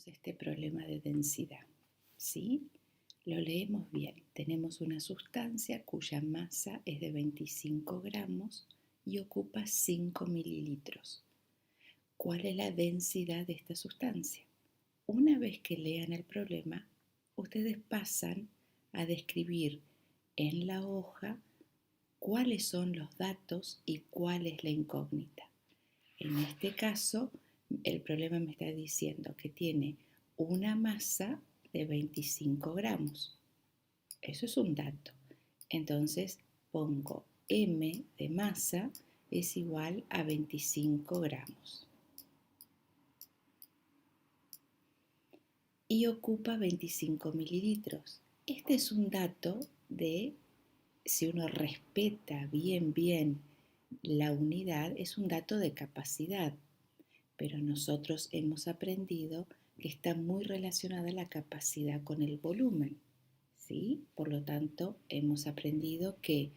Tenemos este problema de densidad, ¿sí? Lo leemos bien. Tenemos una sustancia cuya masa es de 25 gramos y ocupa 5 mililitros. ¿Cuál es la densidad de esta sustancia? Una vez que lean el problema, ustedes pasan a describir en la hoja cuáles son los datos y cuál es la incógnita. En este caso, el problema me está diciendo que tiene una masa de 25 gramos. Eso es un dato. Entonces pongo M de masa es igual a 25 gramos. Y ocupa 25 mililitros. Este es un dato de, si uno respeta bien la unidad, es un dato de capacidad. Pero nosotros hemos aprendido que está muy relacionada la capacidad con el volumen, ¿sí? Por lo tanto, hemos aprendido que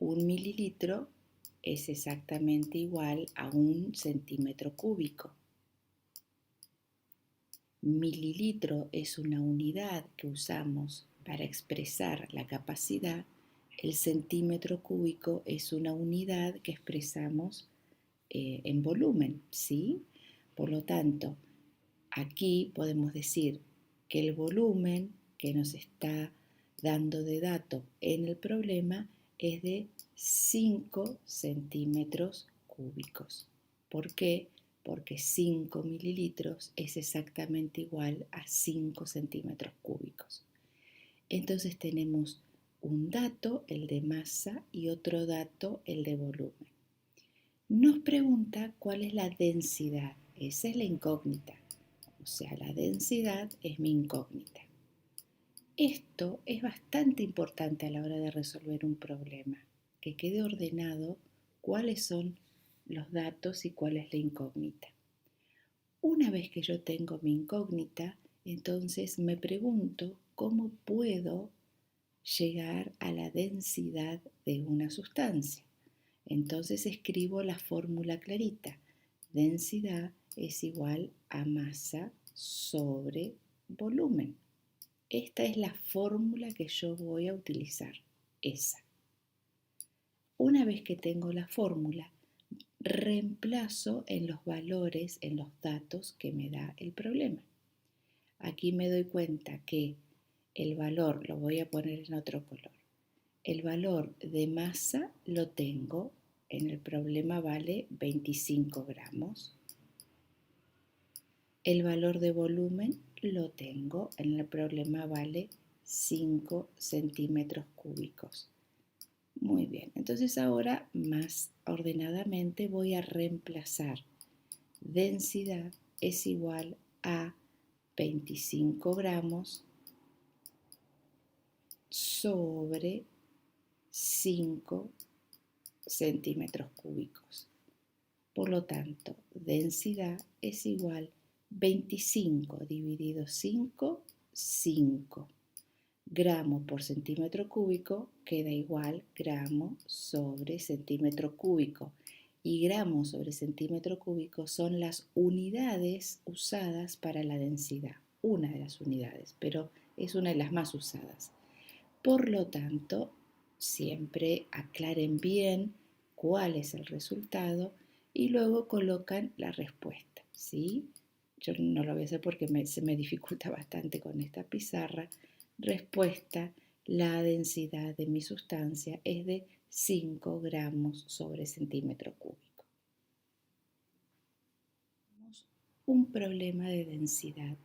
1 mililitro es exactamente igual a 1 centímetro cúbico. Mililitro es una unidad que usamos para expresar la capacidad. El centímetro cúbico es una unidad que expresamos en volumen, ¿sí? Por lo tanto, aquí podemos decir que el volumen que nos está dando de dato en el problema es de 5 centímetros cúbicos. ¿Por qué? Porque 5 mililitros es exactamente igual a 5 centímetros cúbicos. Entonces tenemos un dato, el de masa, y otro dato, el de volumen. Nos pregunta cuál es la densidad. Esa es la incógnita. O sea, la densidad es mi incógnita. Esto es bastante importante a la hora de resolver un problema, que quede ordenado cuáles son los datos y cuál es la incógnita. Una vez que yo tengo mi incógnita, entonces me pregunto cómo puedo llegar a la densidad de una sustancia. Entonces escribo la fórmula clarita. Densidad es igual a masa sobre volumen. Esta es la fórmula que yo voy a utilizar, esa. Una vez que tengo la fórmula, reemplazo en los valores, en los datos que me da el problema. Aquí me doy cuenta que el valor, lo voy a poner en otro color, el valor de masa lo tengo, en el problema vale 25 gramos. El valor de volumen lo tengo, en el problema vale 5 centímetros cúbicos. Muy bien, entonces ahora más ordenadamente voy a reemplazar densidad es igual a 25 gramos sobre 5 centímetros cúbicos. Por lo tanto, densidad es igual 25 dividido 5, 5. Gramo por centímetro cúbico queda igual gramo sobre centímetro cúbico. Y gramo sobre centímetro cúbico son las unidades usadas para la densidad. Una de las unidades, pero es una de las más usadas. Por lo tanto, siempre aclaren bien cuál es el resultado y luego colocan la respuesta, ¿sí? Yo no lo voy a hacer porque se me dificulta bastante con esta pizarra. Respuesta, la densidad de mi sustancia es de 5 gramos sobre centímetro cúbico. Tenemos un problema de densidad.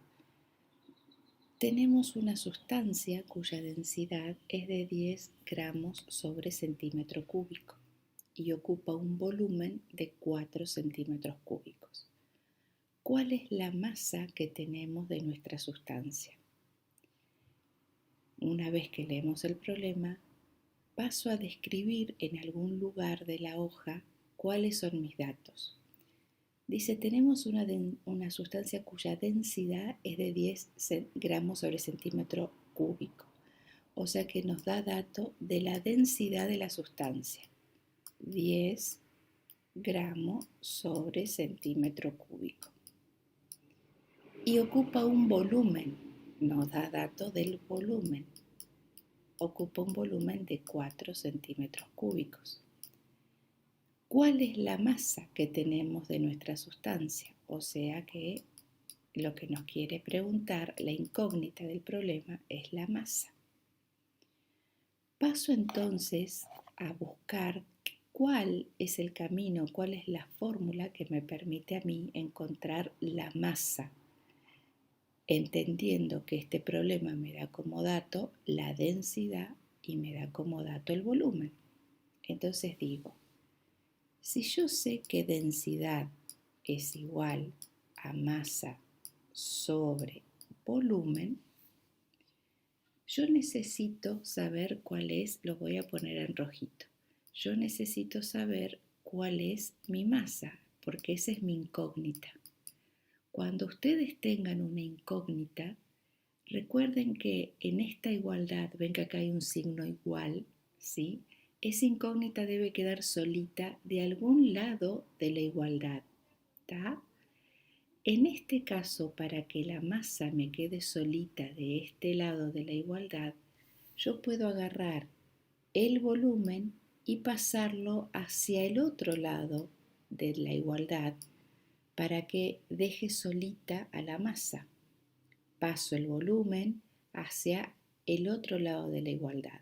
Tenemos una sustancia cuya densidad es de 10 gramos sobre centímetro cúbico y ocupa un volumen de 4 centímetros cúbicos. ¿Cuál es la masa que tenemos de nuestra sustancia? Una vez que leemos el problema, paso a describir en algún lugar de la hoja cuáles son mis datos. Dice, tenemos una sustancia cuya densidad es de 10 gramos sobre centímetro cúbico. O sea que nos da dato de la densidad de la sustancia. 10 gramos sobre centímetro cúbico. y ocupa un volumen, nos da datos del volumen, ocupa un volumen de 4 centímetros cúbicos. ¿Cuál es la masa que tenemos de nuestra sustancia? O sea que lo que nos quiere preguntar, la incógnita del problema, es la masa. Paso entonces a buscar cuál es el camino, cuál es la fórmula que me permite a mí encontrar la masa, entendiendo que este problema me da como dato la densidad y me da como dato el volumen. Entonces digo, si yo sé que densidad es igual a masa sobre volumen, yo necesito saber cuál es, lo voy a poner en rojito, yo necesito saber cuál es mi masa, porque esa es mi incógnita. Cuando ustedes tengan una incógnita, recuerden que en esta igualdad, ven que acá hay un signo igual, ¿sí? Esa incógnita debe quedar solita de algún lado de la igualdad, ¿está? En este caso, para que la masa me quede solita de este lado de la igualdad, yo puedo agarrar el volumen y pasarlo hacia el otro lado de la igualdad para que deje solita a la masa. Paso el volumen hacia el otro lado de la igualdad.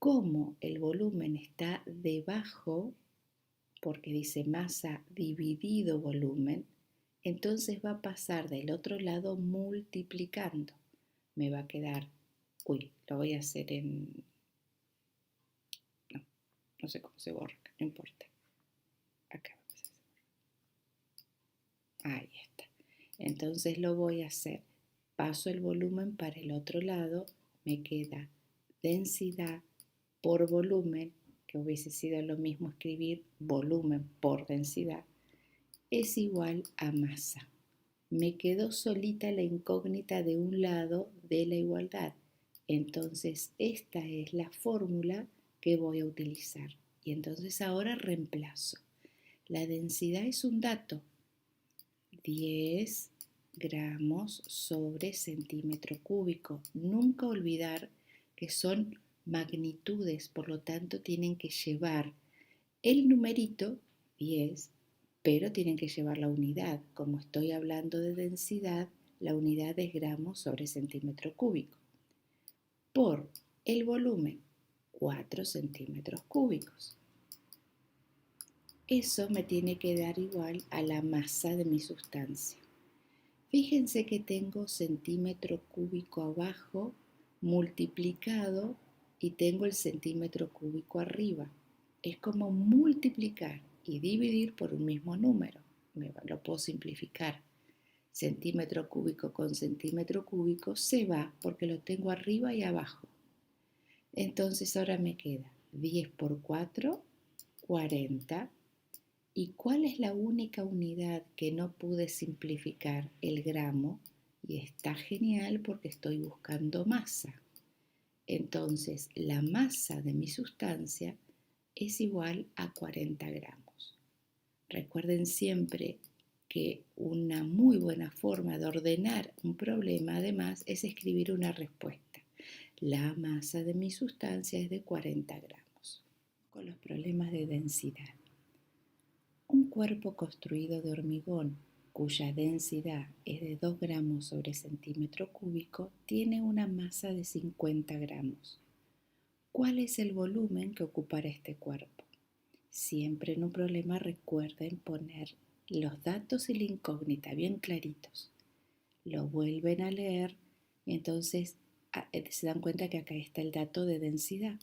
Como el volumen está debajo, porque dice masa dividido volumen, entonces va a pasar del otro lado multiplicando. Me va a quedar, lo voy a hacer en, no sé cómo se borra, no importa. Acá. Ahí está. Entonces lo voy a hacer. Paso el volumen para el otro lado, me queda densidad por volumen, que hubiese sido lo mismo escribir volumen por densidad, es igual a masa. Me quedó solita la incógnita de un lado de la igualdad. Entonces esta es la fórmula que voy a utilizar. Y entonces ahora reemplazo. La densidad es un dato. 10 gramos sobre centímetro cúbico. Nunca olvidar que son magnitudes, por lo tanto tienen que llevar el numerito 10, pero tienen que llevar la unidad. Como estoy hablando de densidad, la unidad es gramos sobre centímetro cúbico. Por el volumen, 4 centímetros cúbicos. Eso me tiene que dar igual a la masa de mi sustancia. Fíjense que tengo centímetro cúbico abajo multiplicado y tengo el centímetro cúbico arriba. Es como multiplicar y dividir por un mismo número. Lo puedo simplificar. Centímetro cúbico con centímetro cúbico se va porque lo tengo arriba y abajo. Entonces ahora me queda 10 por 4, 40. ¿Y cuál es la única unidad que no pude simplificar? El gramo. Y está genial porque estoy buscando masa. Entonces, la masa de mi sustancia es igual a 40 gramos. Recuerden siempre que una muy buena forma de ordenar un problema, además, es escribir una respuesta. La masa de mi sustancia es de 40 gramos. Con los problemas de densidad. Un cuerpo construido de hormigón, cuya densidad es de 2 gramos sobre centímetro cúbico, tiene una masa de 50 gramos. ¿Cuál es el volumen que ocupará este cuerpo? Siempre en un problema recuerden poner los datos y la incógnita bien claritos. Lo vuelven a leer y entonces se dan cuenta que acá está el dato de densidad.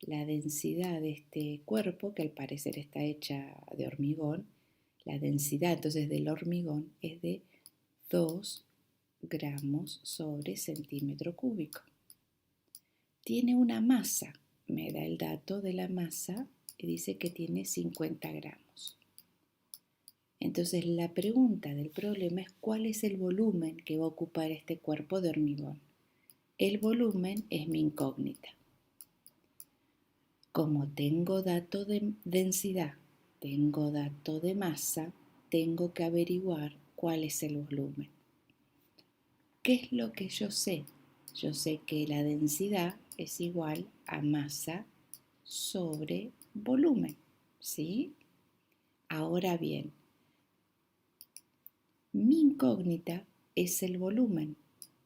La densidad de este cuerpo, que al parecer está hecha de hormigón, la densidad entonces del hormigón es de 2 gramos sobre centímetro cúbico. Tiene una masa, me da el dato de la masa y dice que tiene 50 gramos. Entonces la pregunta del problema es cuál es el volumen que va a ocupar este cuerpo de hormigón. El volumen es mi incógnita. Como tengo dato de densidad, tengo dato de masa, tengo que averiguar cuál es el volumen. ¿Qué es lo que yo sé? Yo sé que la densidad es igual a masa sobre volumen, ¿sí? Ahora bien, mi incógnita es el volumen,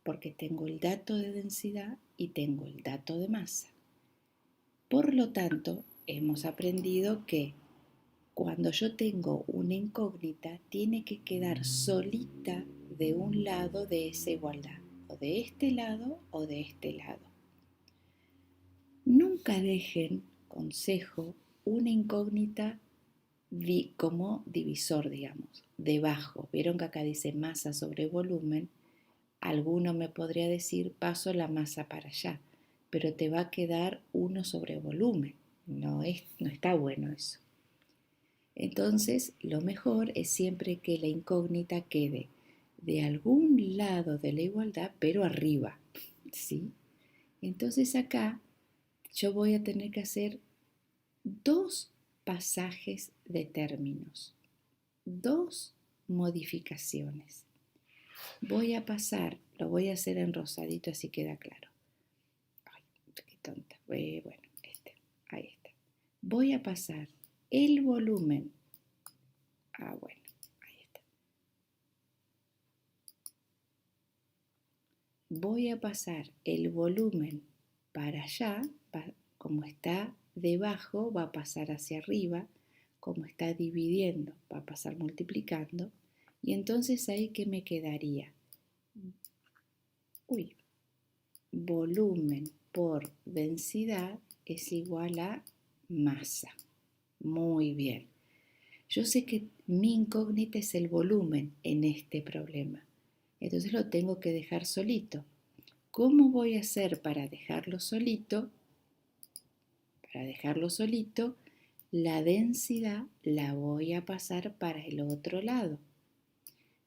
porque tengo el dato de densidad y tengo el dato de masa. Por lo tanto, hemos aprendido que cuando yo tengo una incógnita, tiene que quedar solita de un lado de esa igualdad, o de este lado o de este lado. Nunca dejen, consejo, una incógnita como divisor, digamos, debajo. Vieron que acá dice masa sobre volumen. Alguno me podría decir, paso la masa para allá, pero te va a quedar 1 sobre volumen. No está bueno eso. Entonces, lo mejor es siempre que la incógnita quede de algún lado de la igualdad, pero arriba, ¿sí? Entonces acá yo voy a tener que hacer 2 pasajes de términos, 2 modificaciones. Voy a pasar, lo voy a hacer en rosadito así queda claro. Ay, qué tonta. Bueno, ahí está. Voy a pasar el volumen. Bueno, ahí está. Voy a pasar el volumen para allá, como está debajo va a pasar hacia arriba, como está dividiendo va a pasar multiplicando, y entonces ahí ¿qué me quedaría? Volumen por densidad es igual a masa. Muy bien. Yo sé que mi incógnita es el volumen en este problema, entonces lo tengo que dejar solito. ¿Cómo voy a hacer para dejarlo solito? Para dejarlo solito, la densidad la voy a pasar para el otro lado.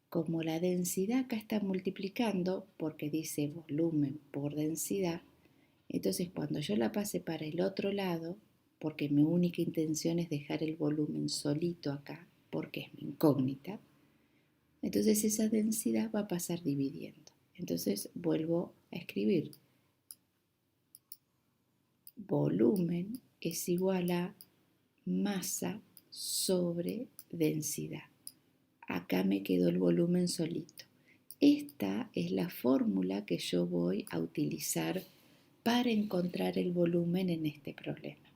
Como la densidad acá está multiplicando, porque dice volumen por densidad, entonces cuando yo la pase para el otro lado, porque mi única intención es dejar el volumen solito acá, porque es mi incógnita, entonces esa densidad va a pasar dividiendo. Entonces vuelvo a escribir. Volumen es igual a masa sobre densidad. Acá me quedó el volumen solito. Esta es la fórmula que yo voy a utilizar para encontrar el volumen en este problema.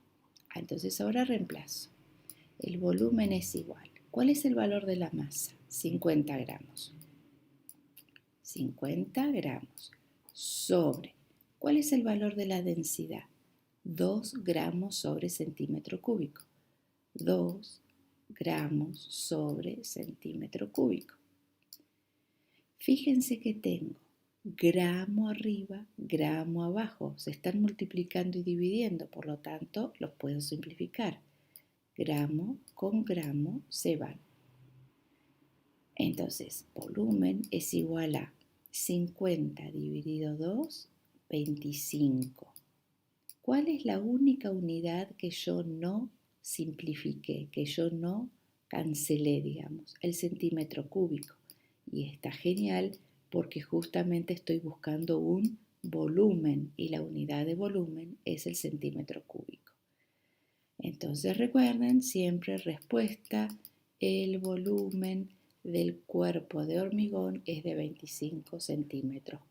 Entonces ahora reemplazo. El volumen es igual. ¿Cuál es el valor de la masa? 50 gramos. 50 gramos sobre. ¿Cuál es el valor de la densidad? 2 gramos sobre centímetro cúbico. 2 gramos sobre centímetro cúbico. Fíjense que tengo gramo arriba, gramo abajo. Se están multiplicando y dividiendo, por lo tanto los puedo simplificar. Gramo con gramo se van. Entonces, volumen es igual a 50 dividido 2, 25. ¿Cuál es la única unidad que yo no simplifiqué, que yo no cancelé, digamos? El centímetro cúbico. Y está genial porque justamente estoy buscando un volumen y la unidad de volumen es el centímetro cúbico. Entonces recuerden siempre respuesta, el volumen del cuerpo de hormigón es de 25 centímetros